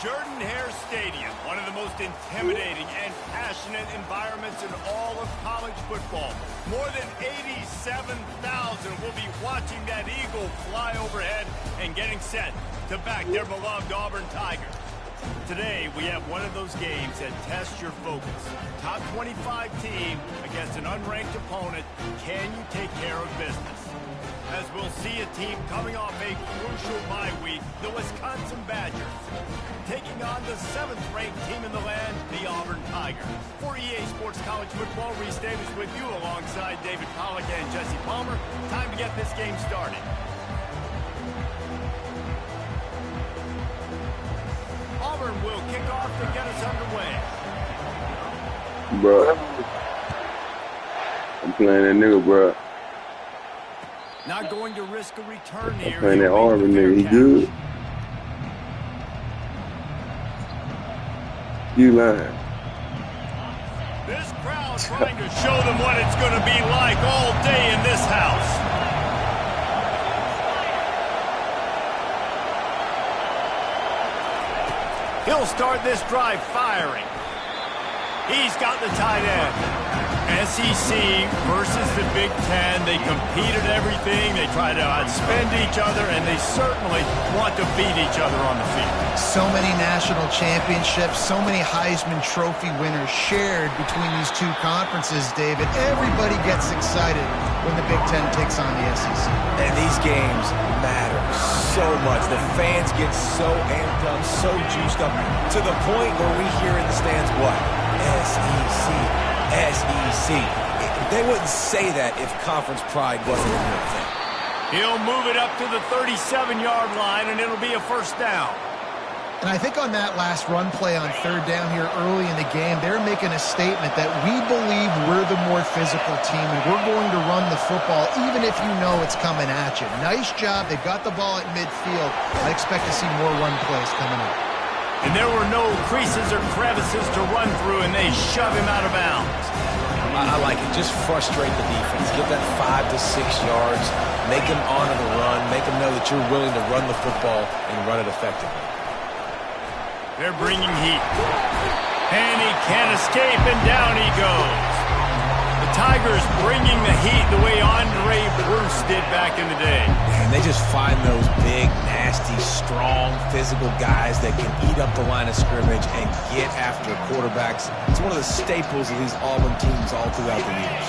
Jordan-Hare Stadium, one of the most intimidating and passionate environments in all of college football. More than 87,000 will be watching that eagle fly overhead and getting set to back their beloved Auburn Tigers. Today, we have one of those games that tests your focus. Top 25 team against an unranked opponent. Can you take care of business? As we'll see a team coming off a crucial bye week, the Wisconsin Badgers, taking on the 7th-ranked team in the land, the Auburn Tigers. For EA Sports College Football, Reese Davis with you alongside David Pollack and Jesse Palmer. Time to get this game started. Auburn will kick off to get us underway. Bro, I'm playing that nigga, bro. Not going to risk a return here. I'm playing that Auburn nigga. He good? You lying. This crowd trying to show them what it's going to be like all day in this house. He'll start this drive firing. He's got the tight end. SEC versus the Big Ten. They compete at everything. They try to outspend each other, and they certainly want to beat each other on the field. So many national championships, so many Heisman Trophy winners shared between these two conferences, David. Everybody gets excited when the Big Ten takes on the SEC. And these games matter so much. The fans get so amped up, so juiced up, to the point where we hear in the stands, what? SEC. SEC. They wouldn't say that if conference pride wasn't a real thing. He'll move it up to the 37-yard line, and it'll be a first down. And I think on that last run play on third down here early in the game, they're making a statement that we believe we're the more physical team, and we're going to run the football even if you know it's coming at you. Nice job. They got the ball at midfield. I expect to see more run plays coming up. And there were no creases or crevices to run through, and they shove him out of bounds. I like it. Just frustrate the defense. Give that 5 to 6 yards. Make them honor the run. Make them know that you're willing to run the football and run it effectively. They're bringing heat. And he can't escape, and down he goes. The Tigers bringing the heat the way Andre Bruce did back in the day. And they just find those big, nasty, strong, physical guys that can eat up the line of scrimmage and get after quarterbacks. It's one of the staples of these Auburn teams all throughout the years.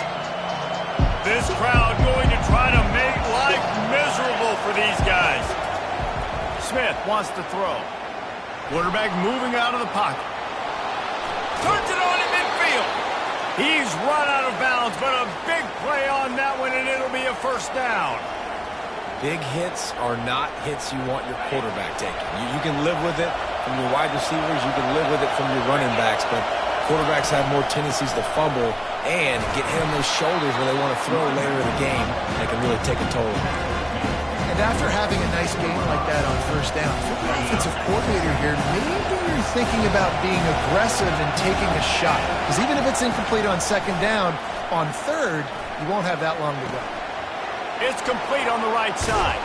This crowd going to try to make life miserable for these guys. Smith wants to throw. Quarterback moving out of the pocket. Turns it on in midfield. He's run out of bounds, but a big play on that one, and it'll be a first down. Big hits are not hits you want your quarterback taking. You can live with it from your wide receivers. You can live with it from your running backs, but quarterbacks have more tendencies to fumble and get hit on those shoulders where they want to throw later in the game. They can really take a toll. And after having a nice game like that on first down, if you're the offensive coordinator here, maybe you're thinking about being aggressive and taking a shot. Because even if it's incomplete on second down, on third, you won't have that long to go. It's complete on the right side.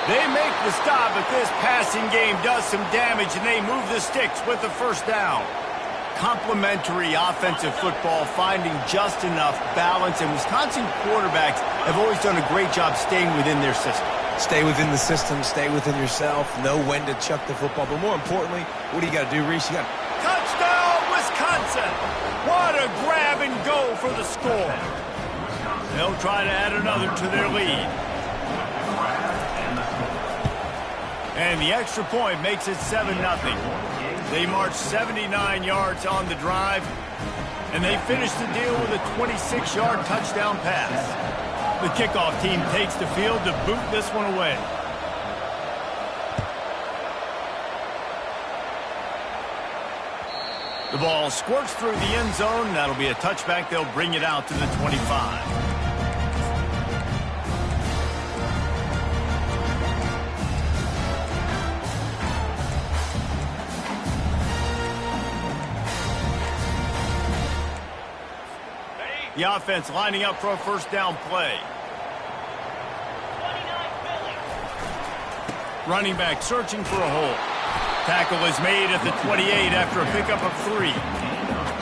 They make the stop, but this passing game does some damage, and they move the sticks with the first down. Complementary offensive football, finding just enough balance, and Wisconsin quarterbacks have always done a great job staying within their system. Stay within the system, stay within yourself, know when to chuck the football. But more importantly, what do you got to do, Reese? You got touchdown, Wisconsin! What a grab and go for the score. They'll try to add another to their lead. And the extra point makes it 7-0. They march 79 yards on the drive, and they finish the deal with a 26-yard touchdown pass. The kickoff team takes the field to boot this one away. The ball squirts through the end zone. That'll be a touchback. They'll bring it out to the 25. The offense lining up for a first down play. Running back searching for a hole. tackle is made at the 28 after a pickup of 3.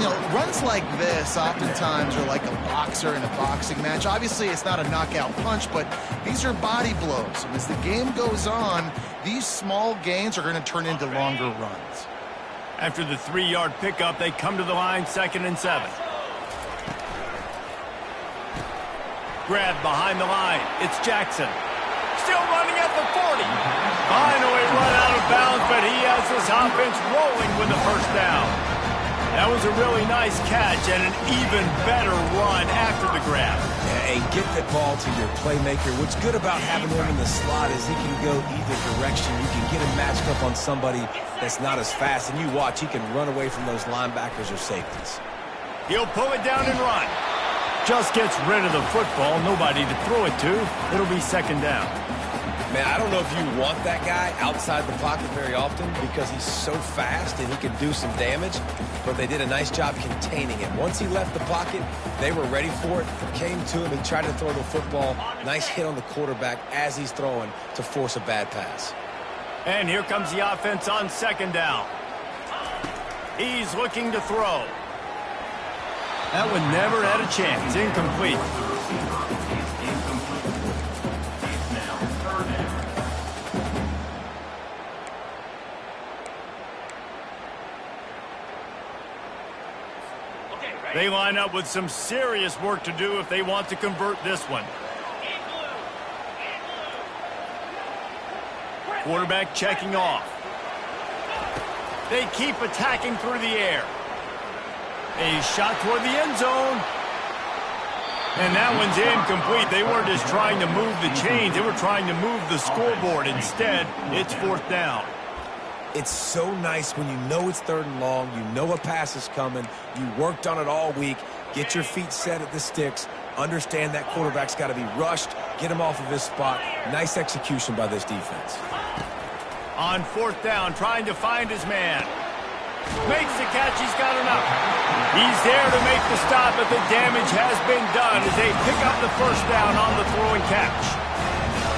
You know, runs like this oftentimes are like a boxer in a boxing match. Obviously, it's not a knockout punch, but these are body blows. And as the game goes on, these small gains are going to turn into longer runs. After the 3-yard pickup, they come to the line, 2nd and 7. Grab behind the line. It's Jackson. Still running at the 40. Finally run out of bounds, but he has this offense rolling with the first down. That was a really nice catch and an even better run after the grab. And get the ball to your playmaker. What's good about having him in the slot is he can go either direction. You can get him matched up on somebody that's not as fast, and you watch, he can run away from those linebackers or safeties. He'll pull it down and run. Just gets rid of the football. Nobody to throw it to. It'll be 2nd down. Man, I don't know if you want that guy outside the pocket very often because he's so fast and he can do some damage, but they did a nice job containing him. Once he left the pocket, they were ready for it, came to him, and tried to throw the football. Nice hit on the quarterback as he's throwing to force a bad pass. And here comes the offense on 2nd down. He's looking to throw. That one never had a chance. Incomplete. They line up with some serious work to do if they want to convert this one. Quarterback checking off. They keep attacking through the air. A shot toward the end zone. And that one's incomplete. They weren't just trying to move the chains. They were trying to move the scoreboard. Instead, it's 4th down. It's so nice when you know it's 3rd and long, you know a pass is coming, you worked on it all week, get your feet set at the sticks, understand that quarterback's got to be rushed, get him off of his spot. Nice execution by this defense. On 4th down, trying to find his man. Makes the catch, he's got enough. He's there to make the stop, but the damage has been done as they pick up the 1st down on the throw and catch.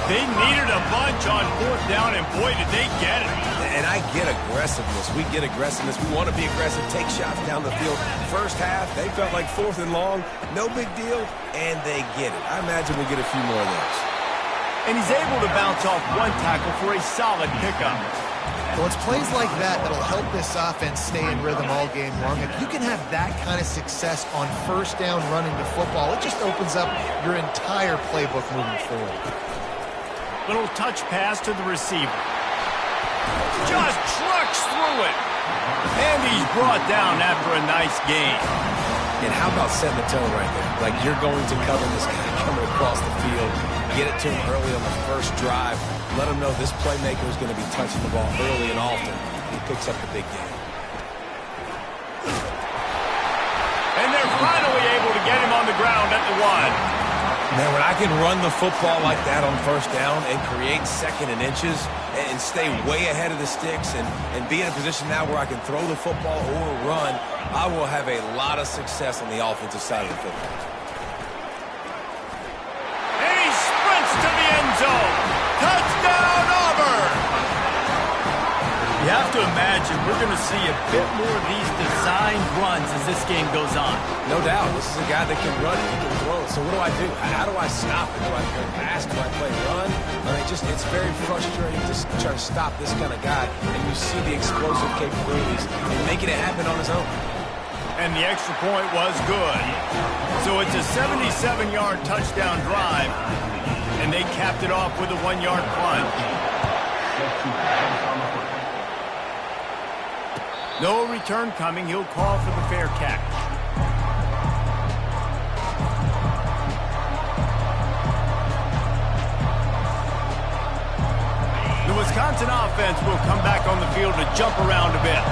They needed a bunch on 4th down, and boy, did they get it. And I get aggressiveness. We get aggressiveness. We want to be aggressive, take shots down the field. First half, they felt like 4th and long. No big deal, and they get it. I imagine we'll get a few more of those. And he's able to bounce off one tackle for a solid pickup. Well, it's plays like that that'll help this offense stay in rhythm all game long. If you can have that kind of success on 1st down running the football, it just opens up your entire playbook moving forward. Little touch pass to the receiver. Just trucks through it. And he's brought down after a nice gain. And how about setting the tone right there? Like you're going to cover this guy coming across the field. Get it to him early on the first drive. Let him know this playmaker is going to be touching the ball early and often. He picks up the big game. And they're finally able to get him on the ground at the 1. Man, when I can run the football like that on 1st down and create 2nd and inches and stay way ahead of the sticks and be in a position now where I can throw the football or run, I will have a lot of success on the offensive side of the football. And he sprints to the end zone. Touchdown, Auburn! You have to imagine we're going to see a bit more of these designed runs as this game goes on. No doubt. This is a guy that can run it, he can throw it. So what do I do? How do I stop it? Do I play pass? Do I play run? I mean, it's very frustrating to try to stop this kind of guy, and you see the explosive capabilities and making it happen on his own. And the extra point was good. So it's a 77-yard touchdown drive, and they capped it off with a 1-yard plunge. No return coming. He'll call for the fair catch. The Wisconsin offense will come back on the field to jump around a bit.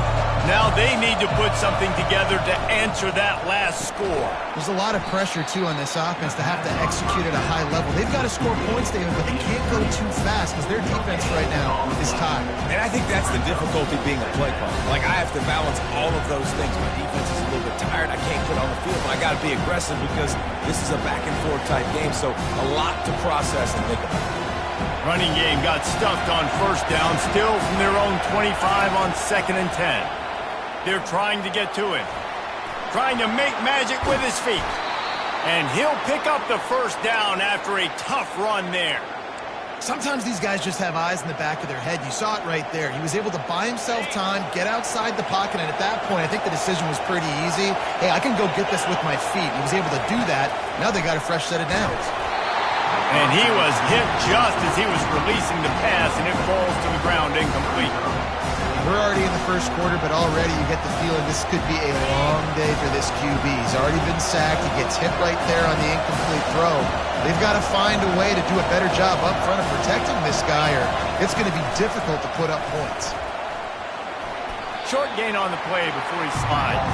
Now they need to put something together to answer that last score. There's a lot of pressure, too, on this offense to have to execute at a high level. They've got to score points, David, but they can't go too fast because their defense right now is tired. And I think that's the difficulty being a play caller. Like, I have to balance all of those things. My defense is a little bit tired. I can't put on the field, but I got to be aggressive because this is a back-and-forth type game, so a lot to process and think about. Running game got stuffed on first down, still from their own 25 on 2nd and 10. They're trying to get to him. Trying to make magic with his feet. And he'll pick up the first down after a tough run there. Sometimes these guys just have eyes in the back of their head. You saw it right there. He was able to buy himself time, get outside the pocket, and at that point, I think the decision was pretty easy. Hey, I can go get this with my feet. He was able to do that. Now they got a fresh set of downs. And he was hit just as he was releasing the pass, and it falls to the ground incomplete. We're already in the first quarter, but already you get the feeling this could be a long day for this QB. He's already been sacked. He gets hit right there on the incomplete throw. They've got to find a way to do a better job up front of protecting this guy, or it's going to be difficult to put up points. Short gain on the play before he slides.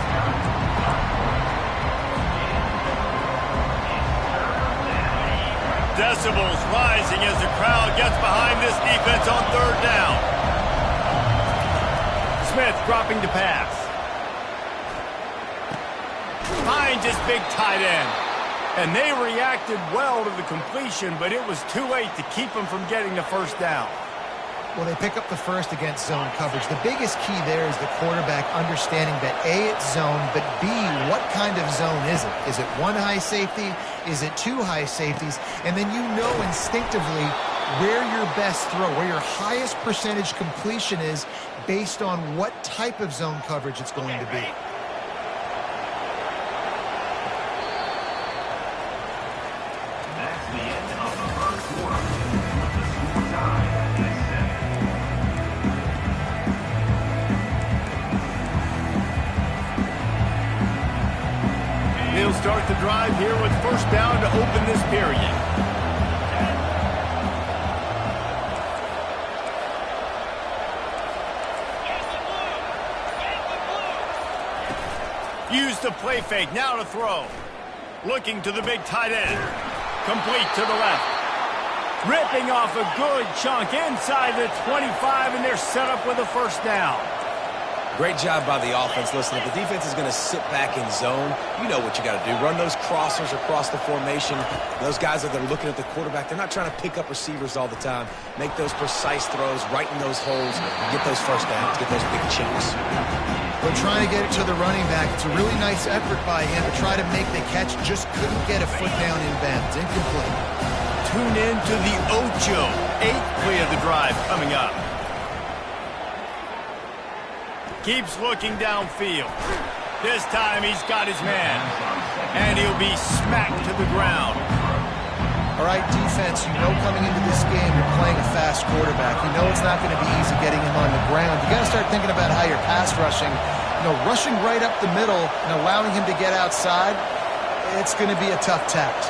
Decibels rising as the crowd gets behind this defense on 3rd down. Smith dropping to pass. Finds his big tight end. And they reacted well to the completion, but it was too late to keep him from getting the first down. Well, they pick up the first against zone coverage. The biggest key there is the quarterback understanding that A, it's zone, but B, what kind of zone is it? Is it one high safety? Is it two high safeties? And then you know instinctively where your best throw, where your highest percentage completion is based on what type of zone coverage it's going to be. They'll start the drive here with first down to open this period. Use the play fake, now to throw. Looking to the big tight end. Complete to the left. Ripping off a good chunk inside the 25, and they're set up with a first down. Great job by the offense. Listen, if the defense is going to sit back in zone, you know what you got to do. Run those crossers across the formation. Those guys that are looking at the quarterback, they're not trying to pick up receivers all the time. Make those precise throws right in those holes and get those first downs, get those big chunks. They're trying to get it to the running back. It's a really nice effort by him to try to make the catch. Just couldn't get a foot down in bounds. Incomplete. Tune in to the Ocho. 8th play of the drive coming up. Keeps looking downfield. This time he's got his man. And he'll be smacked to the ground. All right, defense, you know coming into this game you're playing a fast quarterback. You know it's not going to be easy getting him on the ground. You got to start thinking about how you're pass rushing. Rushing right up the middle and allowing him to get outside, it's going to be a tough task.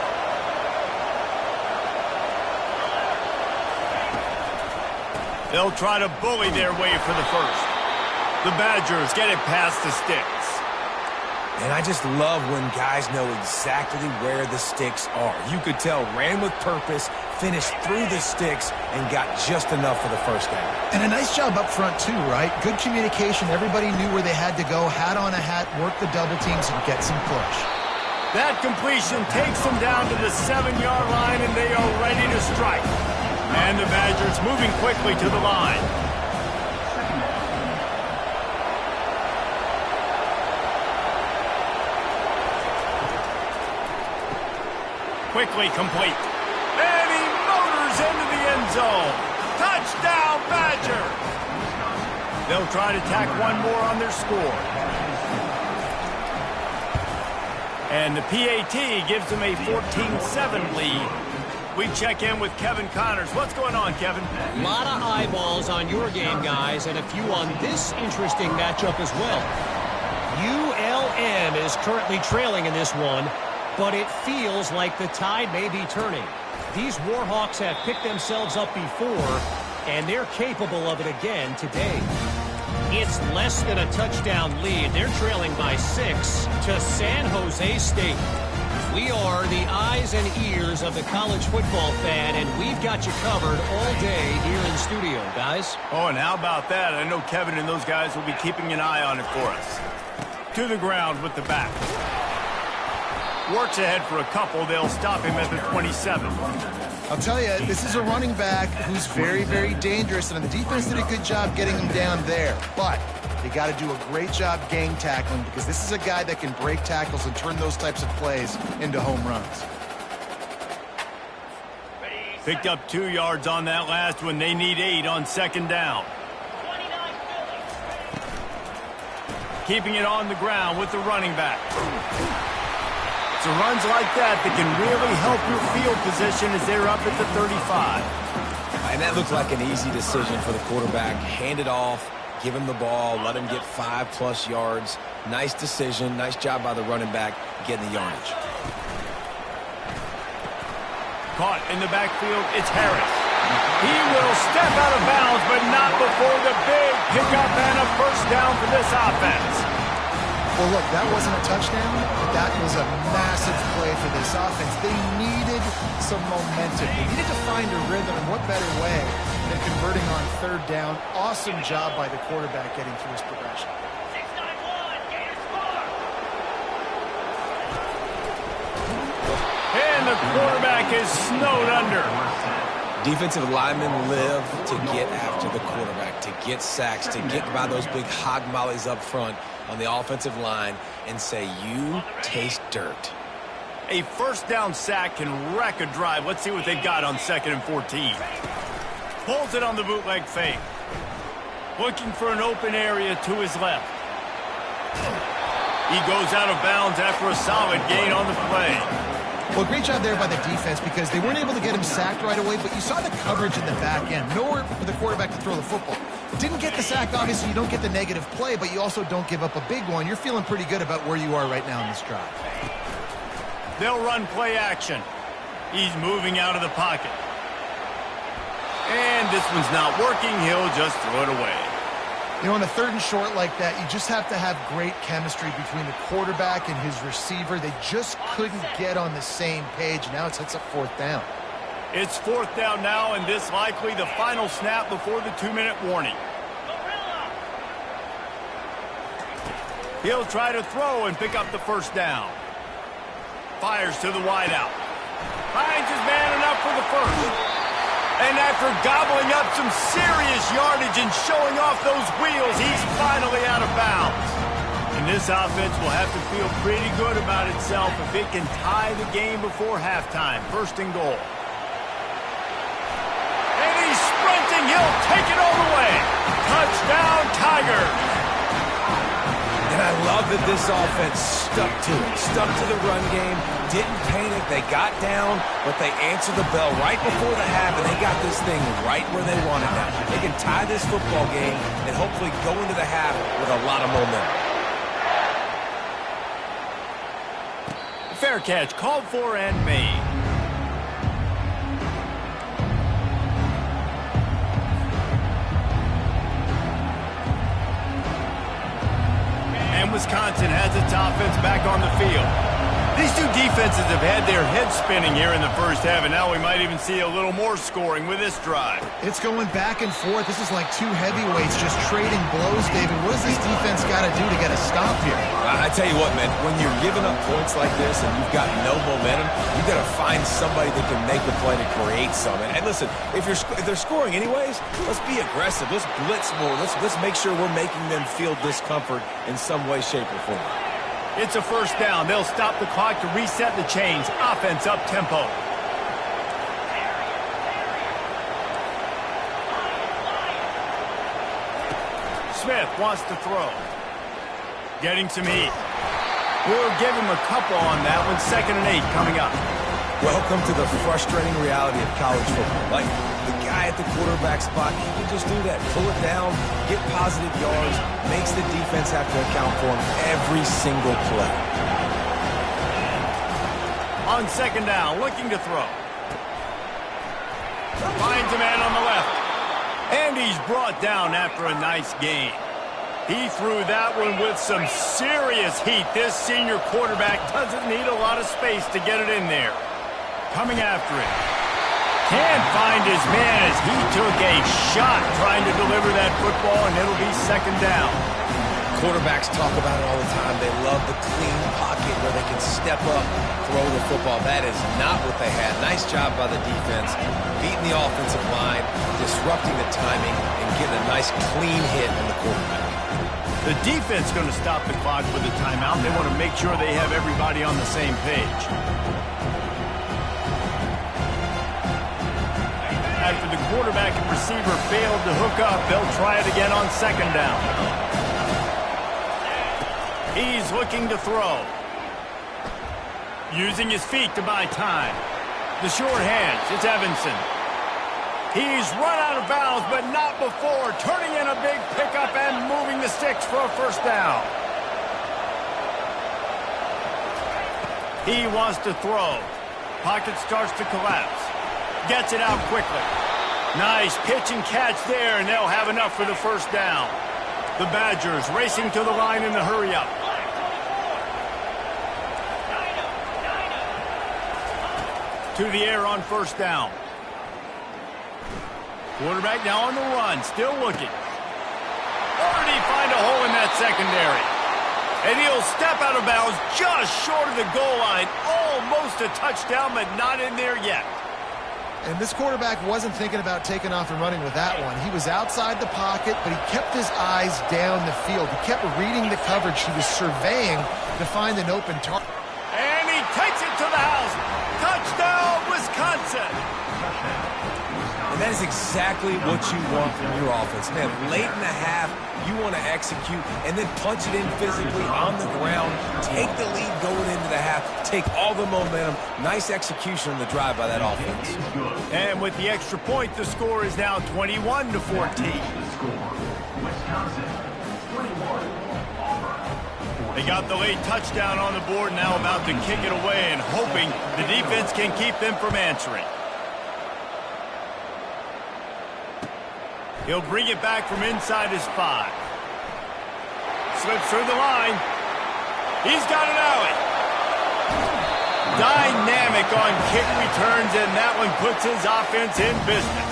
They'll try to bully their way for the first. The Badgers get it past the sticks. And I just love when guys know exactly where the sticks are. You could tell ran with purpose, finished through the sticks, and got just enough for the first down. And a nice job up front too, right? Good communication. Everybody knew where they had to go. Hat on a hat, work the double teams, and get some push. That completion takes them down to the 7-yard line, and they are ready to strike. And the Badgers moving quickly to the line. Quickly complete. And he motors into the end zone. Touchdown, Badger! They'll try to tack one more on their score. And the PAT gives them a 14-7 lead. We check in with Kevin Connors. What's going on, Kevin? A lot of eyeballs on your game, guys, and a few on this interesting matchup as well. ULM is currently trailing in this one, but it feels like the tide may be turning. These Warhawks have picked themselves up before, and they're capable of it again today. It's less than a touchdown lead. They're trailing by 6 to San Jose State. We are the eyes and ears of the college football fan, and we've got you covered all day here in studio, guys. Oh, and how about that? I know Kevin and those guys will be keeping an eye on it for us. To the ground with the back. Works ahead for a couple. They'll stop him at the 27. I'll tell you, this is a running back who's very, very dangerous, and the defense did a good job getting him down there. But they got to do a great job gang tackling because this is a guy that can break tackles and turn those types of plays into home runs. Picked up 2 yards on that last one. They need 8 on second down. Keeping it on the ground with the running back. It's runs like that can really help your field position as they're up at the 35. And that looked like an easy decision for the quarterback. Hand it off, give him the ball, let him get 5+ yards. Nice decision. Nice job by the running back getting the yardage. Caught in the backfield, it's Harris. He will step out of bounds, but not before the big pickup and a first down for this offense. Well, look, that wasn't a touchdown. That was a massive play for this offense. They needed some momentum. They needed to find a rhythm, and what better way than converting on third down. Awesome job by the quarterback getting through his progression. And the quarterback is snowed under. Defensive linemen live to get after the quarterback, to get sacks, to get by those big hog mollies up front on the offensive line and say, you taste dirt. A first down sack can wreck a drive. Let's see what they've got on 2nd and 14. Pulls it on the bootleg fake. Looking for an open area to his left. He goes out of bounds after a solid gain on the play. Well, great job there by the defense because they weren't able to get him sacked right away, but you saw the coverage in the back end. Nowhere for the quarterback to throw the football. Didn't get the sack, obviously you don't get the negative play, but you also don't give up a big one. You're feeling pretty good about where you are right now in this drive. They'll run play action. He's moving out of the pocket. And this one's not working. He'll just throw it away. You know, on a 3rd and short like that, you just have to have great chemistry between the quarterback and his receiver. They just couldn't get on the same page. Now it sets up 4th down. It's 4th down now, and this likely the final snap before the 2-minute warning. He'll try to throw and pick up the first down. Fires to the wideout. Finds his man enough for the first. And after gobbling up some serious yardage and showing off those wheels, he's finally out of bounds. And this offense will have to feel pretty good about itself if it can tie the game before halftime. 1st and goal. And he's sprinting. He'll take it all the way. Touchdown, Tigers. And I love that this offense stuck to it, stuck to the run game, didn't panic. They got down, but they answered the bell right before the half, and they got this thing right where they want it now. They can tie this football game and hopefully go into the half with a lot of momentum. Fair catch, called for and made. Wisconsin has its offense back on the field. These two defenses have had their heads spinning here in the first half, and now we might even see a little more scoring with this drive. It's going back and forth. This is like two heavyweights just trading blows, David. What does this defense got to do to get a stop here? I tell you what, man, when you're giving up points like this and you've got no momentum, you've got to find somebody that can make a play to create something. And listen, if they're scoring anyways, let's be aggressive. Let's blitz more. Let's make sure we're making them feel discomfort in some way, shape, or form. It's a first down. They'll stop the clock to reset the chains. Offense up tempo. Smith wants to throw. Getting some heat. We'll give him a couple on that one. 2nd and 8 coming up. Welcome to the frustrating reality of college football. Like, the guy at the quarterback spot, he can just do that. Pull it down, get positive yards, makes the defense have to account for him every single play. On 2nd down, looking to throw. Finds a man on the left. And he's brought down after a nice gain. He threw that one with some serious heat. This senior quarterback doesn't need a lot of space to get it in there. Coming after it. Can't find his man as he took a shot trying to deliver that football, and it'll be 2nd down. Quarterbacks talk about it all the time. They love the clean pocket where they can step up, throw the football. That is not what they had. Nice job by the defense, beating the offensive line, disrupting the timing, and getting a nice clean hit on the quarterback. The defense is going to stop the clock with a timeout. They want to make sure they have everybody on the same page. After the quarterback and receiver failed to hook up, they'll try it again on second down. He's looking to throw. Using his feet to buy time. The short hands, it's Evanson. He's run out of bounds, but not before turning in a big pickup and moving the sticks for a first down. He wants to throw. Pocket starts to collapse. Gets it out quickly. Nice pitch and catch there, and they'll have enough for the first down. The Badgers racing to the line in the hurry-up. To the air on first down. Quarterback now on the run, still looking. Already find a hole in that secondary. And he'll step out of bounds just short of the goal line. Almost a touchdown, but not in there yet. And this quarterback wasn't thinking about taking off and running with that one. He was outside the pocket, but he kept his eyes down the field. He kept reading the coverage. He was surveying to find an open target. And he takes it to the house. Touchdown, Wisconsin. And that is exactly what you want from your offense. Man, late in the half, you want to execute and then punch it in physically on the ground. Take the lead going into the half. Take all the momentum. Nice execution on the drive by that offense. And with the extra point, the score is now 21-14. They got the late touchdown on the board, now about to kick it away and hoping the defense can keep them from answering. He'll bring it back from inside his 5. Slips through the line. He's got an alley. Dynamic on kick returns, and that one puts his offense in business.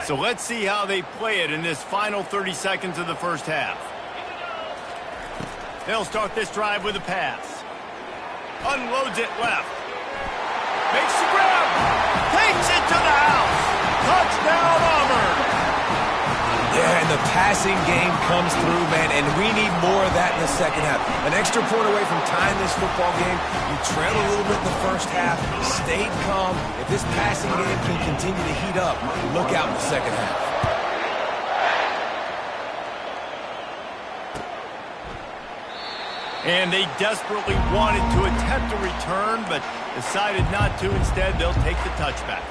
So let's see how they play it in this final 30 seconds of the first half. They'll start this drive with a pass. Unloads it left. Makes the grab. Takes it to the house. Touchdown, Auburn. Yeah, and the passing game comes through, man, and we need more of that in the second half. An extra point away from tying this football game. You trail a little bit in the first half, stayed calm. If this passing game can continue to heat up, look out in the second half. And they desperately wanted to attempt a return, but decided not to. Instead, they'll take the touchback.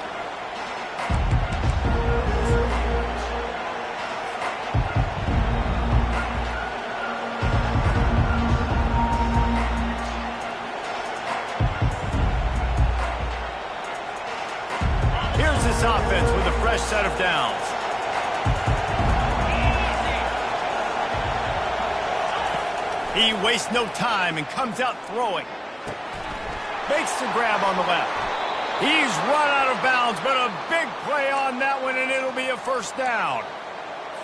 Here's this offense with a fresh set of downs. He wastes no time and comes out throwing. Makes the grab on the left. He's run out of bounds, but a big play on that one, and it'll be a first down.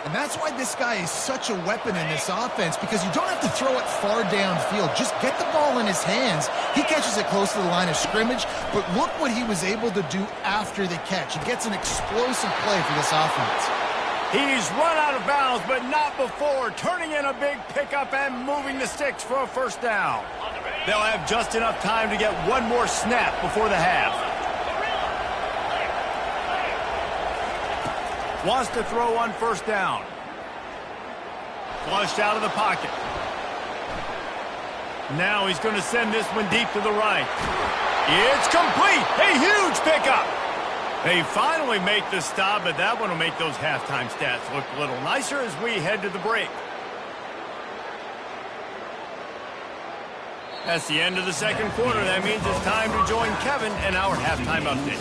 And that's why this guy is such a weapon in this offense, because you don't have to throw it far downfield. Just get the ball in his hands. He catches it close to the line of scrimmage, but look what he was able to do after the catch. He gets an explosive play for this offense. He's run out of bounds, but not before, turning in a big pickup and moving the sticks for a first down. They'll have just enough time to get one more snap before the half. Wants to throw on first down. Flushed out of the pocket. Now he's going to send this one deep to the right. It's complete. A huge pickup. They finally make the stop, but that one will make those halftime stats look a little nicer as we head to the break. That's the end of the second quarter. That means it's time to join Kevin and our halftime update.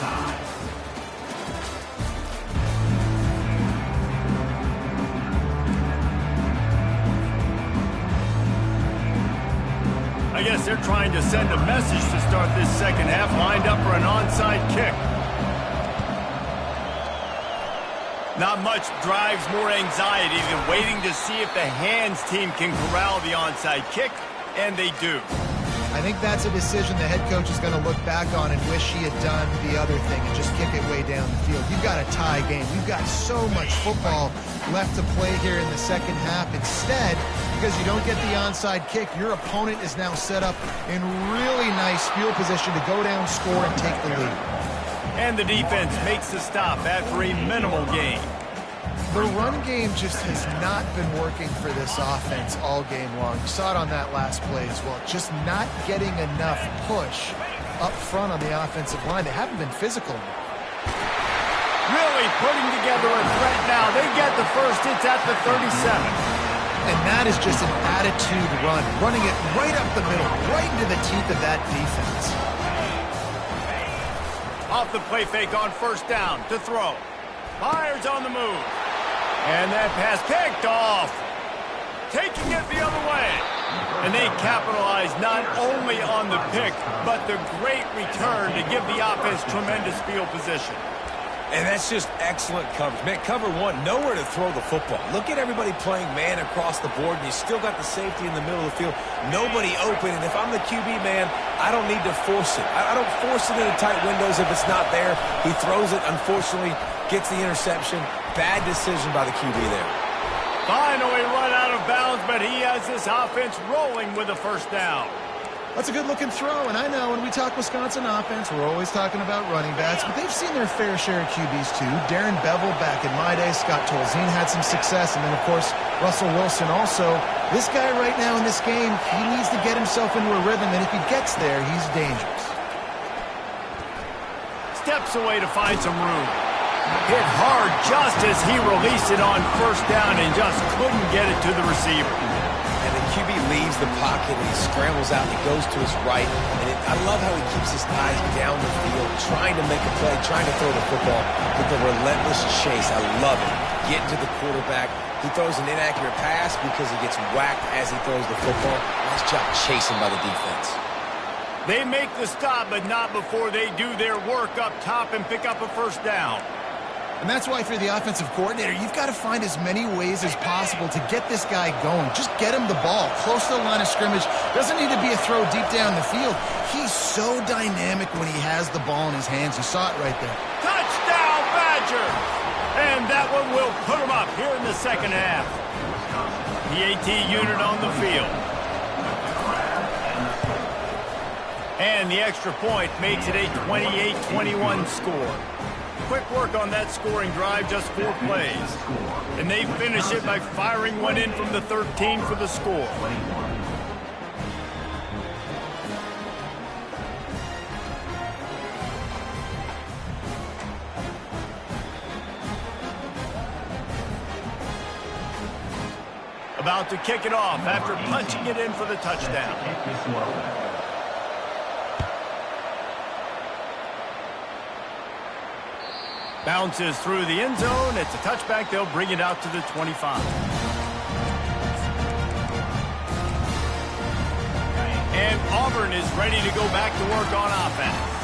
I guess they're trying to send a message to start this second half, lined up for an onside kick. Not much drives more anxiety than waiting to see if the hands team can corral the onside kick, and they do. I think that's a decision the head coach is going to look back on and wish he had done the other thing and just kick it way down the field. You've got a tie game. You've got so much football left to play here in the second half. Instead, because you don't get the onside kick, your opponent is now set up in really nice field position to go down, score, and take the lead. And the defense makes the stop after a minimal gain. The run game just has not been working for this offense all game long. You saw it on that last play as well. Just not getting enough push up front on the offensive line. They haven't been physical enough. Really putting together a threat now. They get the first. It's at the 37. And that is just an attitude run. Running it right up the middle, right into the teeth of that defense. Off the play fake on first down to throw. Fires on the move. And that pass picked off. Taking it the other way. And they capitalize not only on the pick, but the great return to give the offense tremendous field position. And that's just excellent coverage. Man, cover one, nowhere to throw the football. Look at everybody playing man across the board, and you still got the safety in the middle of the field. Nobody open, and if I'm the QB, man, I don't need to force it. I don't force it into tight windows if it's not there. He throws it, unfortunately, gets the interception. Bad decision by the QB there. Finally run out of bounds, but he has this offense rolling with a first down. That's a good-looking throw, and I know when we talk Wisconsin offense, we're always talking about running backs, but they've seen their fair share of QBs too. Darren Bevel back in my day, Scott Tolzien had some success, and then, of course, Russell Wilson also. This guy right now in this game, he needs to get himself into a rhythm, and if he gets there, he's dangerous. Steps away to find some room. Hit hard just as he released it on first down and just couldn't get it to the receiver. And the QB leaves the pocket and he scrambles out and he goes to his right. And I love how he keeps his eyes down the field, trying to make a play, trying to throw the football with the relentless chase. I love it. Getting to the quarterback. He throws an inaccurate pass because he gets whacked as he throws the football. Nice job chasing by the defense. They make the stop, but not before they do their work up top and pick up a first down. And that's why if you're the offensive coordinator, you've got to find as many ways as possible to get this guy going. Just get him the ball close to the line of scrimmage. Doesn't need to be a throw deep down the field. He's so dynamic when he has the ball in his hands. You saw it right there. Touchdown, Badgers! And that one will put him up here in the second half. The AT unit on the field. And the extra point makes it a 28-21 score. Quick work on that scoring drive, just 4 plays. And they finish it by firing one in from the 13 for the score. About to kick it off after punching it in for the touchdown. Bounces through the end zone. It's a touchback. They'll bring it out to the 25. And Auburn is ready to go back to work on offense.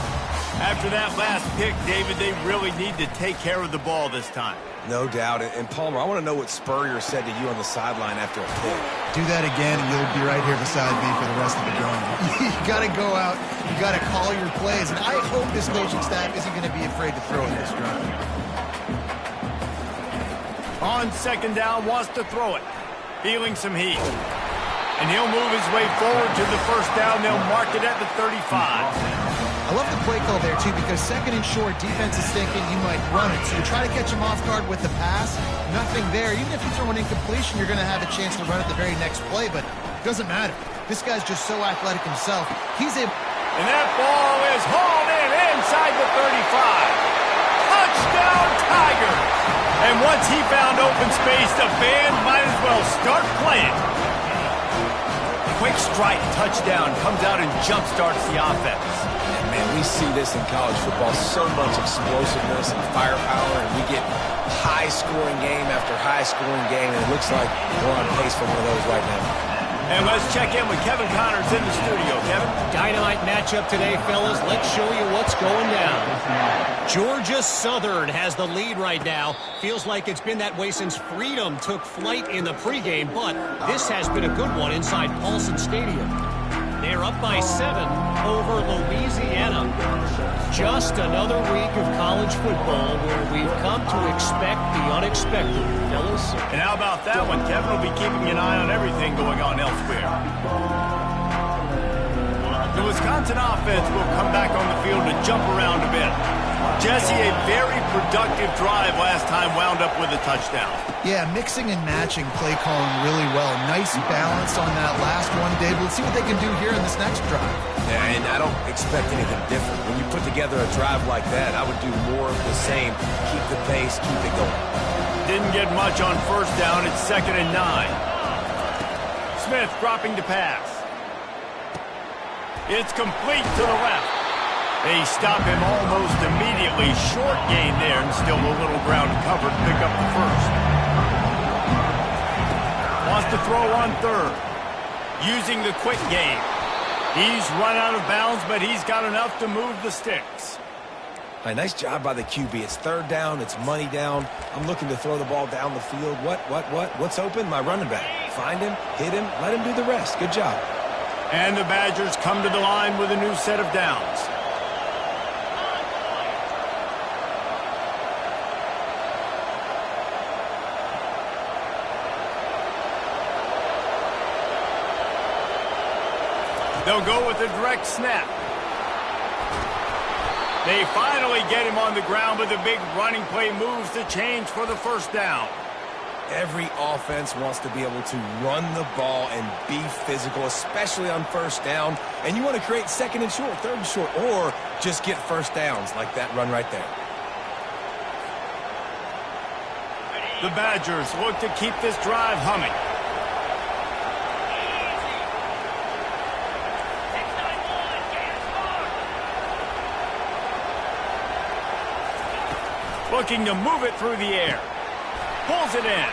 After that last pick, David, they really need to take care of the ball this time. No doubt. And Palmer, I want to know what Spurrier said to you on the sideline after a pick. Do that again, and you'll be right here beside me for the rest of the game. You got to go out. You got to call your plays. And I hope this coaching staff isn't going to be afraid to throw in this drive. On second down, wants to throw it. Feeling some heat. And he'll move his way forward to the first down. They'll mark it at the 35. I love the play call there, too, because second and short, defense is thinking you might run it. So you try to catch him off guard with the pass. Nothing there. Even if you throw an incompletion, you're going to have a chance to run it the very next play, but it doesn't matter. This guy's just so athletic himself. He's able. And that ball is hauled in inside the 35. Touchdown, Tigers! And once he found open space, the band might as well start playing. Quick strike touchdown comes out and jump-starts the offense. Man, we see this in college football, so much explosiveness and firepower, and we get high-scoring game after high-scoring game, and it looks like we're on pace for one of those right now. And let's check in with Kevin Connors in the studio. Kevin? Dynamite matchup today, fellas. Let's show you what's going down. Georgia Southern has the lead right now. Feels like it's been that way since Freedom took flight in the pregame, but this has been a good one inside Paulson Stadium. They're up by 7 over Louisiana. Just another week of college football where we've come to expect the unexpected, fellas. And how about that one? Kevin will be keeping an eye on everything going on elsewhere. The Wisconsin offense will come back on the field to jump around a bit. Jesse, a very productive drive last time wound up with a touchdown. Yeah, mixing and matching play calling really well. Nice balance on that last one, Dave. Let's see what they can do here in this next drive. Yeah, and I don't expect anything different. When you put together a drive like that, I would do more of the same. Keep the pace, keep it going. Didn't get much on first down. It's 2nd and 9. Smith dropping to pass. It's complete to the left. They stop him almost immediately. Short gain there, and still a little ground covered. Pick up the first. Wants to throw on third. Using the quick game. He's run out of bounds, but he's got enough to move the sticks. All right, nice job by the QB. It's 3rd down. It's money down. I'm looking to throw the ball down the field. What's open? My running back. Find him, hit him, let him do the rest. Good job. And the Badgers come to the line with a new set of downs. They'll go with a direct snap. They finally get him on the ground, but the big running play moves the change for the first down. Every offense wants to be able to run the ball and be physical, especially on first down. And you want to create 2nd and short, 3rd and short, or just get first downs like that run right there. The Badgers look to keep this drive humming. Looking to move it through the air. Pulls it in.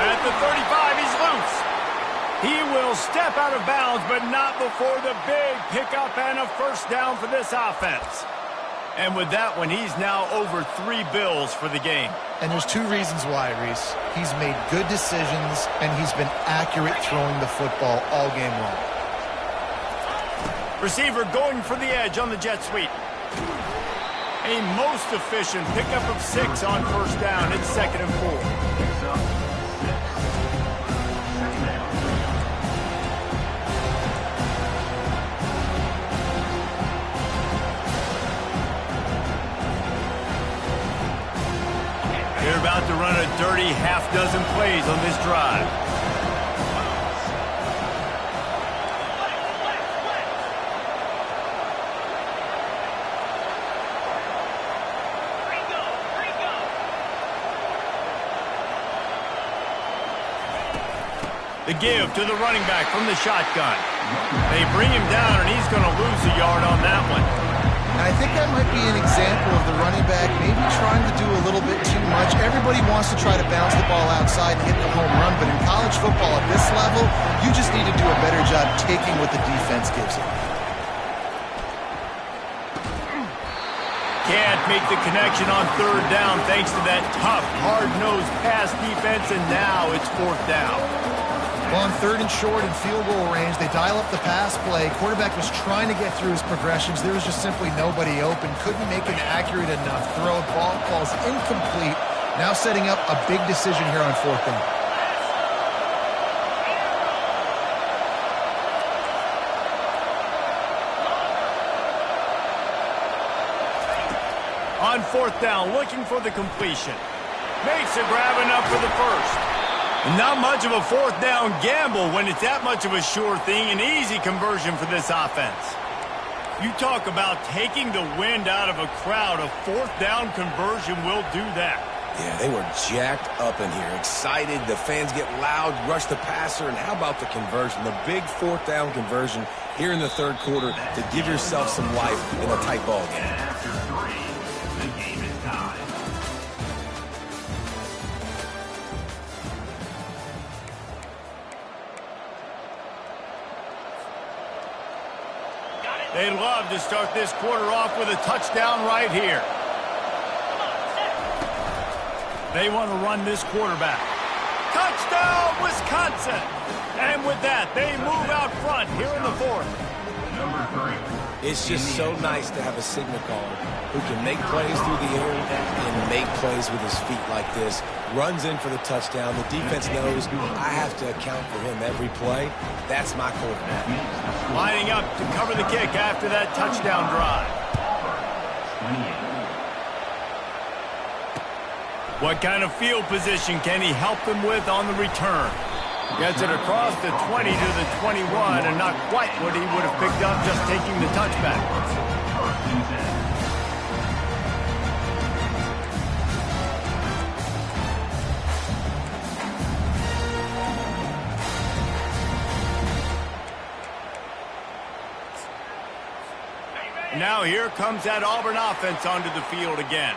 At the 35, he's loose. He will step out of bounds, but not before the big pickup and a first down for this offense. And with that one, he's now over 3 bills for the game. And there's 2 reasons why, Reese. He's made good decisions, and he's been accurate throwing the football all game long. Receiver going for the edge on the jet sweep. A most efficient pickup of 6 on first down. It's 2nd and 4. They're about to run a dirty half-dozen plays on this drive. The give to the running back from the shotgun. They bring him down, and he's going to lose a yard on that one. And I think that might be an example of the running back maybe trying to do a little bit too much. Everybody wants to try to bounce the ball outside and hit the home run, but in college football at this level, you just need to do a better job taking what the defense gives you. Can't make the connection on 3rd down thanks to that tough, hard-nosed pass defense, and now it's 4th down. Well, on 3rd and short and field goal range, they dial up the pass play. Quarterback was trying to get through his progressions. There was just simply nobody open. Couldn't make an accurate enough throw. Ball falls incomplete. Now setting up a big decision here on 4th down. On 4th down, looking for the completion. Makes a grab enough for the first. Not much of a 4th down gamble when it's that much of a sure thing. An easy conversion for this offense. You talk about taking the wind out of a crowd. A 4th down conversion will do that. Yeah, they were jacked up in here, excited. The fans get loud, rush the passer, and how about the conversion? The big 4th down conversion here in the 3rd quarter to give yourself some life in a tight ball game. They'd love to start this quarter off with a touchdown right here. They want to run this quarterback. Touchdown, Wisconsin! And with that, they move out front here in the fourth. It's just so nice to have a signal caller who can make plays through the air and make plays with his feet like this. Runs in for the touchdown. The defense knows I have to account for him every play. That's my quarterback. Lining up to cover the kick after that touchdown drive. What kind of field position can he help them with on the return? Gets it across the 20 to the 21, and not quite what he would have picked up just taking the touchback. Now here comes that Auburn offense onto the field again.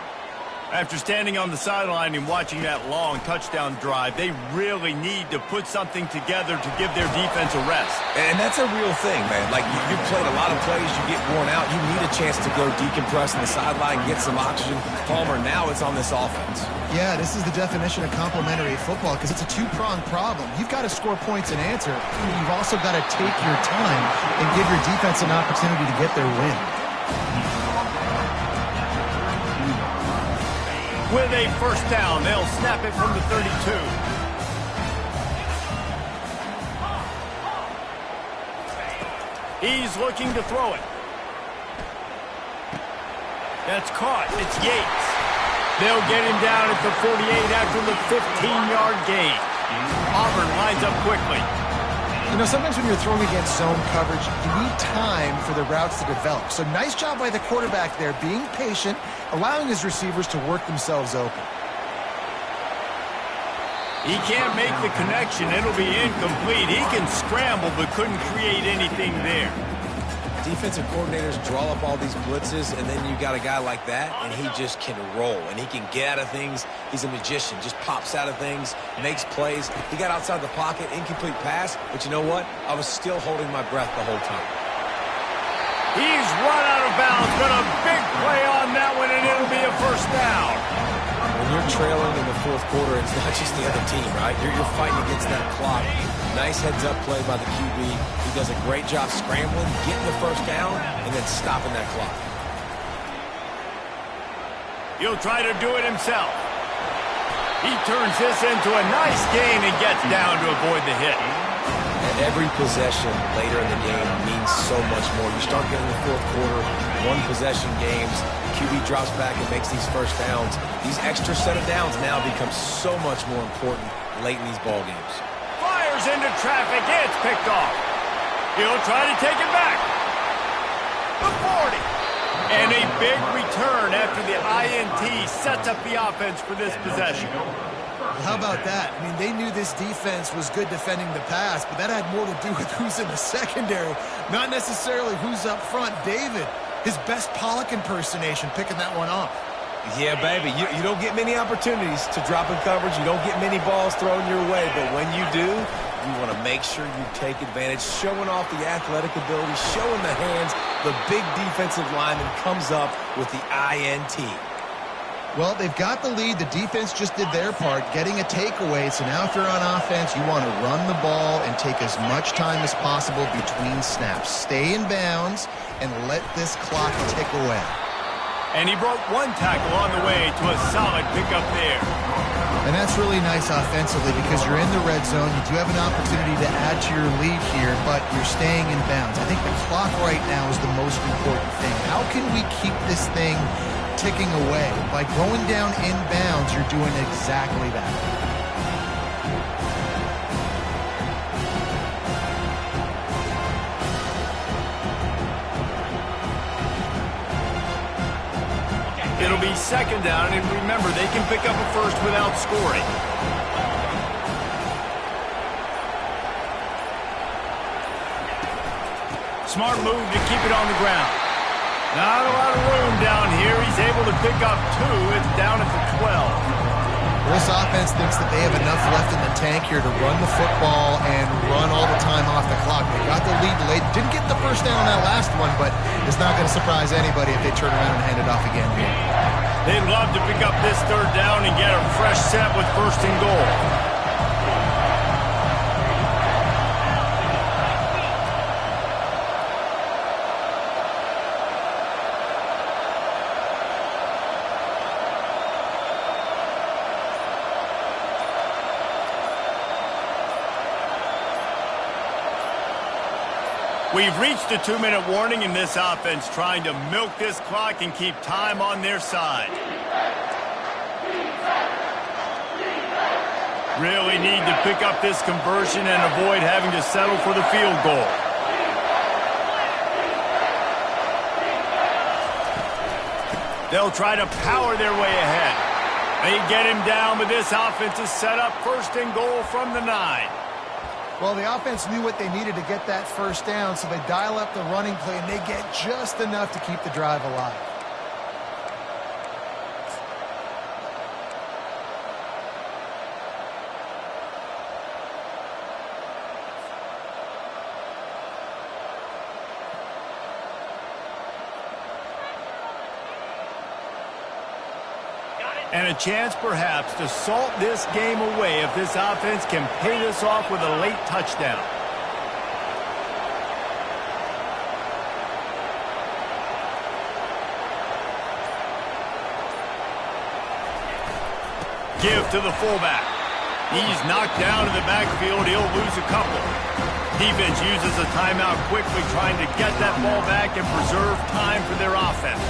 After standing on the sideline and watching that long touchdown drive, they really need to put something together to give their defense a rest. And that's a real thing, man. Like, you played a lot of plays, you get worn out, you need a chance to go decompress on the sideline, get some oxygen. Palmer, now it's on this offense. Yeah, this is the definition of complementary football because it's a two-pronged problem. You've got to score points and answer. You've also got to take your time and give your defense an opportunity to get their win. With a first down, they'll snap it from the 32. He's looking to throw it. That's caught. It's Yates. They'll get him down at the 48 after the 15-yard gain. Auburn lines up quickly. You know, sometimes when you're throwing against zone coverage, you need time for the routes to develop. So nice job by the quarterback there, being patient, allowing his receivers to work themselves open. He can't make the connection. It'll be incomplete. He can scramble, but couldn't create anything there. Defensive coordinators draw up all these blitzes, and then you got a guy like that, and he just can roll, and he can get out of things. He's a magician, just pops out of things, makes plays. He got outside the pocket, incomplete pass, but you know what? I was still holding my breath the whole time. He's run out of bounds, but a big play on that one, and it'll be a first down. When you're trailing in the fourth quarter, it's not just the other team, right? You're fighting against that clock. Nice heads-up play by the QB. He does a great job scrambling, getting the first down, and then stopping that clock. He'll try to do it himself. He turns this into a nice gain and gets down to avoid the hit. And every possession later in the game means so much more. You start getting the fourth quarter, one-possession games, QB drops back and makes these first downs. These extra set of downs now become so much more important late in these ball games. Fires into traffic. It's picked off. He'll try to take it back. The 40. And a big return after the INT sets up the offense for this possession. Well, how about that? I mean, they knew this defense was good defending the pass, but that had more to do with who's in the secondary, not necessarily who's up front. David, his best Pollock impersonation, picking that one off. Yeah, baby, you don't get many opportunities to drop in coverage. You don't get many balls thrown your way, but when you do, you want to make sure you take advantage, showing off the athletic ability, showing the hands. The big defensive lineman comes up with the INT. Well, they've got the lead. The defense just did their part, getting a takeaway. So now if you're on offense, you want to run the ball and take as much time as possible between snaps. Stay in bounds and let this clock tick away. And he broke one tackle on the way to a solid pickup there. And that's really nice offensively because you're in the red zone. You do have an opportunity to add to your lead here, but you're staying in bounds. I think the clock right now is the most important thing. How can we keep this thing ticking away? By going down in bounds, you're doing exactly that. It'll be second down, and remember, they can pick up a first without scoring. Smart move to keep it on the ground. Not a lot of room down here. He's able to pick up two. It's down at the 12. This offense thinks that they have enough left in the tank here to run the football and run all the time off the clock. They got the lead late. Didn't get the first down on that last one, but it's not going to surprise anybody if they turn around and hand it off again here. They'd love to pick up this third down and get a fresh set with first and goal. We've reached a 2-minute warning in this offense, trying to milk this clock and keep time on their side. Really need to pick up this conversion and avoid having to settle for the field goal. They'll try to power their way ahead. They get him down, but this offense is set up first and goal from the 9. Well, the offense knew what they needed to get that first down, so they dial up the running play, and they get just enough to keep the drive alive. And a chance, perhaps, to salt this game away if this offense can pay this off with a late touchdown. Give to the fullback. He's knocked down in the backfield. He'll lose a couple. Defense uses a timeout quickly, trying to get that ball back and preserve time for their offense.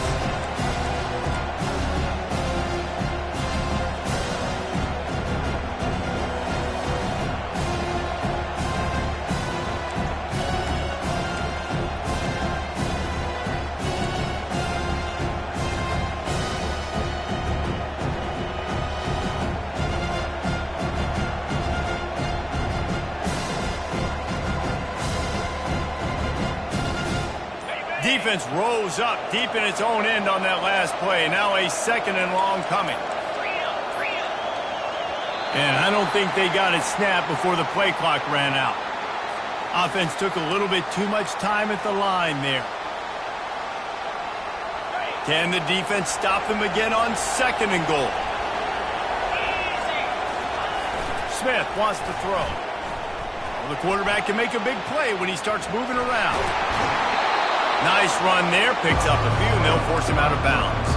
Defense rose up deep in its own end on that last play. Now a second and long coming. And I don't think they got it snapped before the play clock ran out. Offense took a little bit too much time at the line there. Can the defense stop them again on second and goal? Smith wants to throw. Well, the quarterback can make a big play when he starts moving around. Nice run there, picks up a few, and they'll force him out of bounds.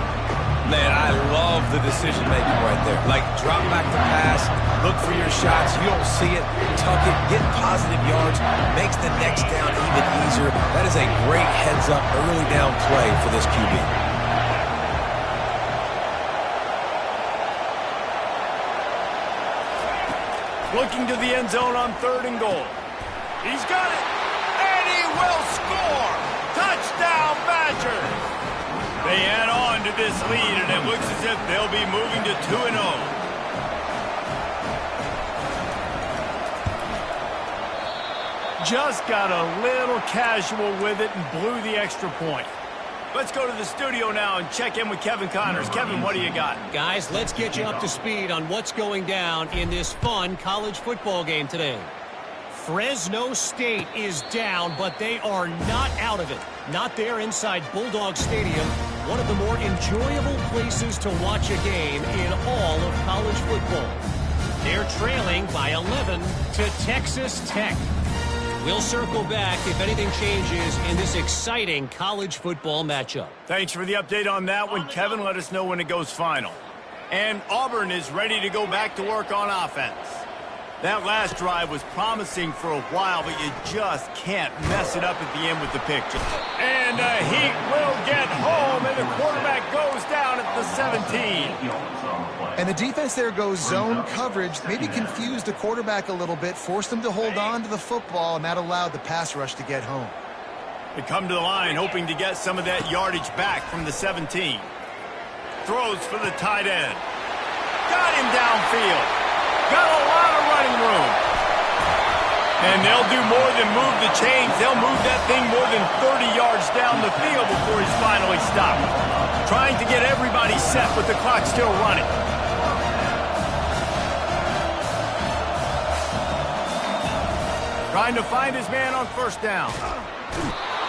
Man, I love the decision-making right there. Like, drop back the pass, look for your shots, you don't see it, tuck it, get positive yards, makes the next down even easier. That is a great heads-up, early down play for this QB. Looking to the end zone on third and goal. He's got it, and he will score! Touchdown, Badgers! They add on to this lead, and it looks as if they'll be moving to 2-0. Just got a little casual with it and blew the extra point. Let's go to the studio now and check in with Kevin Connors. Kevin, what do you got? Guys, let's get you up to speed on what's going down in this fun college football game today. Fresno State is down, but they are not out of it. Not there inside Bulldog Stadium, one of the more enjoyable places to watch a game in all of college football. They're trailing by 11 to Texas Tech. We'll circle back if anything changes in this exciting college football matchup. Thanks for the update on that one, Kevin. Let us know when it goes final. And Auburn is ready to go back to work on offense. That last drive was promising for a while, but you just can't mess it up at the end with the pick. And Heat will get home, and the quarterback goes down at the 17. And the defense there goes zone coverage, maybe confused the quarterback a little bit, forced him to hold on to the football, and that allowed the pass rush to get home. They come to the line hoping to get some of that yardage back from the 17. Throws for the tight end. Got him downfield. Got a lot of running room. And they'll do more than move the chains. They'll move that thing more than 30 yards down the field before he's finally stopped. Trying to get everybody set with the clock still running. Trying to find his man on first down.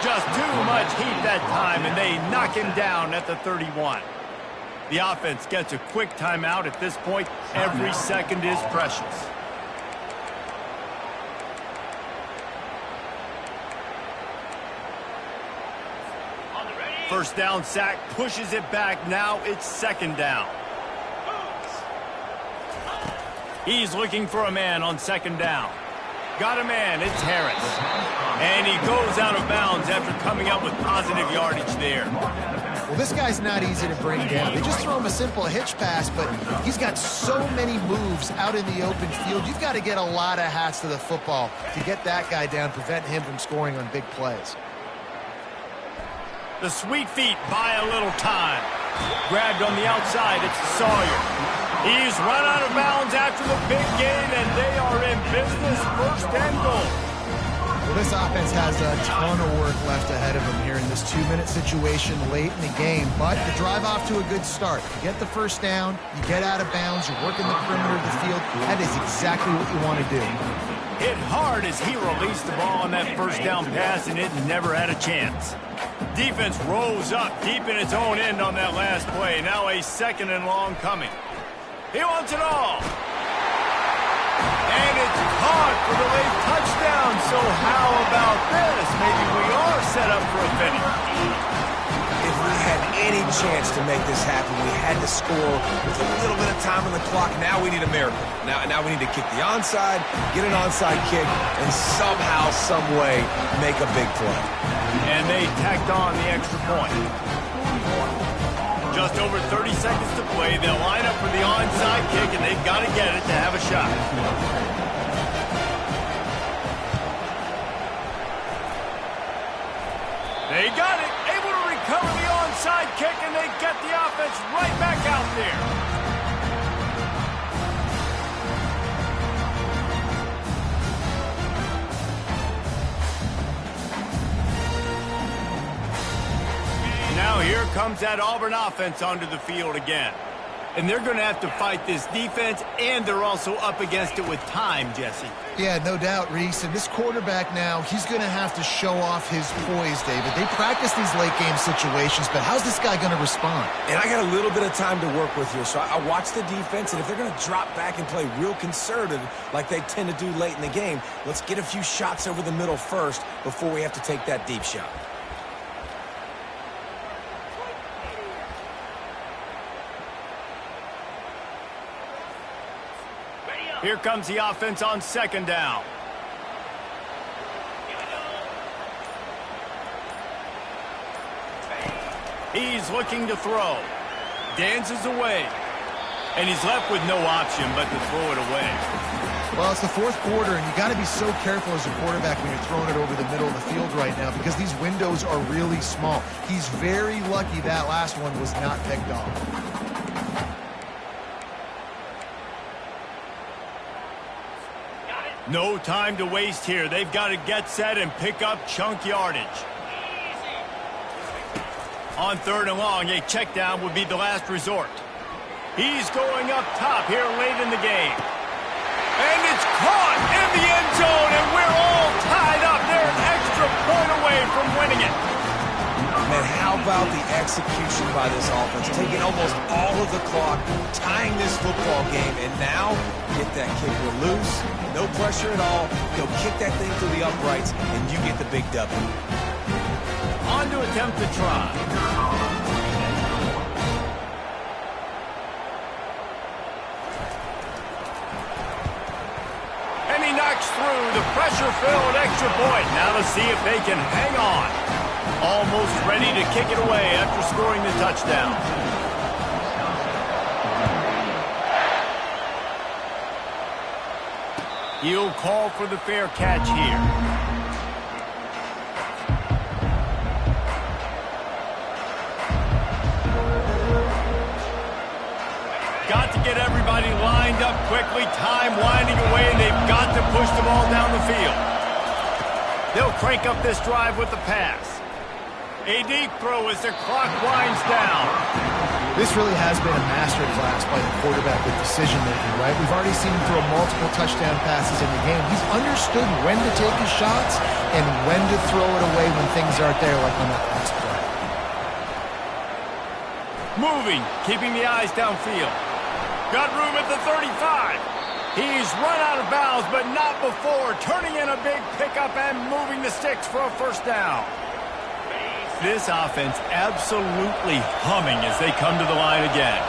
Just too much heat that time, and they knock him down at the 31. The offense gets a quick timeout at this point. Every second is precious. First down sack, pushes it back. Now it's second down. He's looking for a man on second down. Got a man, it's Harris. And he goes out of bounds after coming up with positive yardage there. Well, this guy's not easy to bring down. They just throw him a simple hitch pass, but he's got so many moves out in the open field. You've got to get a lot of hats to the football to get that guy down, prevent him from scoring on big plays. The sweet feet buy a little time. Grabbed on the outside, it's Sawyer. He's run out of bounds after the big gain, and they are in business, first and goal. Well, this offense has a ton of work left ahead of them here in this 2-minute situation late in the game, but the drive off to a good start. You get the first down, you get out of bounds, you're working the perimeter of the field. That is exactly what you want to do. Hit hard as he released the ball on that first down pass, and it never had a chance. Defense rose up deep in its own end on that last play. Now a second and long coming. He wants it all. And it's caught for the late touchdown. So how about this? Maybe we are set up for a finish. If we had any chance to make this happen, we had to score with a little bit of time on the clock. Now we need a miracle. Now we need to kick the onside, get an onside kick, and somehow, some way, make a big play. And they tacked on the extra point. Just over 30 seconds to play. They'll line up for the onside kick, and they've got to get it to have a shot. They got it. Able to recover the onside kick, and they get the offense right back out there. Now here comes that Auburn offense onto the field again. And they're going to have to fight this defense, and they're also up against it with time, Jesse. Yeah, no doubt, Reese. And this quarterback now, he's going to have to show off his poise, David. They practice these late-game situations, but how's this guy going to respond? And I got a little bit of time to work with here, so I watch the defense, and if they're going to drop back and play real conservative like they tend to do late in the game, let's get a few shots over the middle first before we have to take that deep shot. Here comes the offense on second down. He's looking to throw. Dances away. And he's left with no option but to throw it away. Well, it's the fourth quarter, and you got to be so careful as a quarterback when you're throwing it over the middle of the field right now because these windows are really small. He's very lucky that last one was not picked off. No time to waste here. They've got to get set and pick up chunk yardage. On third and long, a check down would be the last resort. He's going up top here late in the game. And it's caught in the end zone, and we're all tied up. They're an extra point away from winning it. Man, how about the execution by this offense? Taking almost all of the clock, tying this football game, and now get that kicker loose. No pressure at all. Go kick that thing through the uprights, and you get the big W. On to attempt to try. And he knocks through the pressure-filled extra point. Now to see if they can hang on. Almost ready to kick it away after scoring the touchdown. He'll call for the fair catch here. Got to get everybody lined up quickly. Time winding away, and they've got to push the ball down the field. They'll crank up this drive with the pass. A deep throw as the clock winds down. This really has been a masterclass by the quarterback with decision-making, right? We've already seen him throw multiple touchdown passes in the game. He's understood when to take his shots and when to throw it away when things aren't there, like on that last play. Moving, keeping the eyes downfield. Got room at the 35. He's run out of bounds, but not before turning in a big pickup and moving the sticks for a first down. This offense absolutely humming as they come to the line again.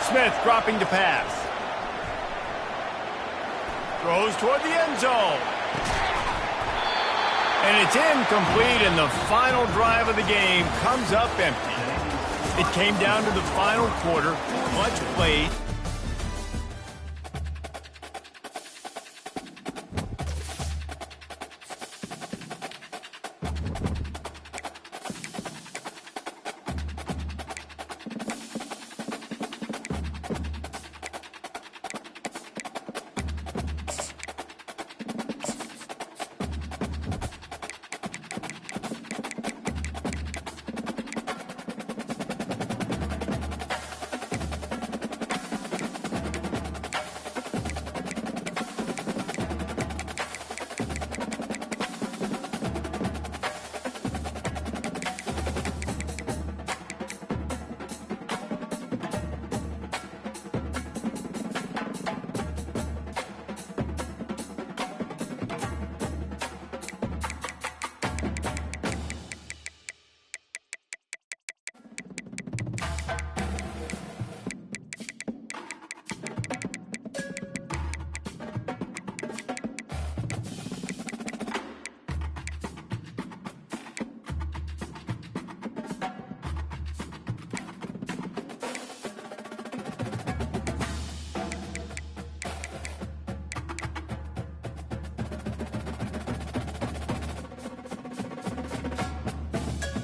Smith dropping to pass. Throws toward the end zone. And it's incomplete, and the final drive of the game comes up empty. It came down to the final quarter. Much played.